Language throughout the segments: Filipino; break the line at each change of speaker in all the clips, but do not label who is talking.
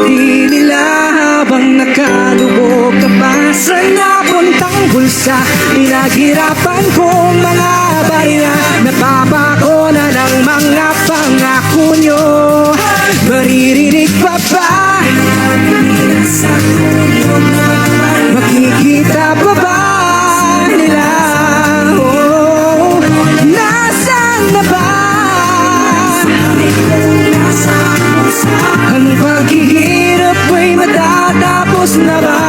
ngiti nila habang nakalubog ka pa sa napuntang bulsa. Pinaghirapan kong mga barila, napapako na ng mga pangako nyo. Maririnig pa ba? Makikita pa ba nila? Oh, nasaan na ba ang paghihirap? Ay matatapos na ba?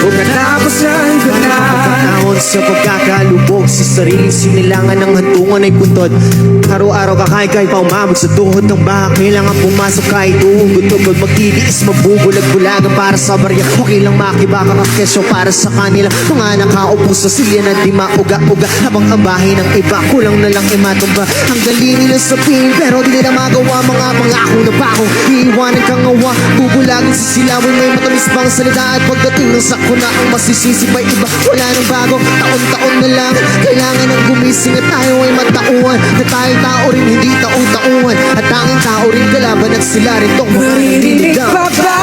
O katapusan ko na?
Panahon sa pagkakalubog sa sariling sinilangan ng hantungan ay puntod. Araw-araw kakain kahit pa umabog sa tuhod ng baha. Kailangan pumasok kahit uugod-ugod. Magtitiis, magbubulag-bulagan para sa barya. Okay lang makibaka ka kesyo para sa kanila. Mga nakaupo sa silya na di mauga-uga. Habang ang bahay ng iba, kulang na lang imatumba. Ang galing nila sabihin pero di nila magawa. Mga pangako na bako, iiwanan kang awa. Bubulagin sa silawin, may matamis pang salita. At pagdating ng sakto na ang masisisi pa iba. Wala nang bago, taon-taon na lang. Kailangan ng gumising at tayo ay matauhan. Na tayo'y tao rin, hindi taong-taungan. At tanging tao rin kalaban at sila rin tong mga
Maririnig pa ba?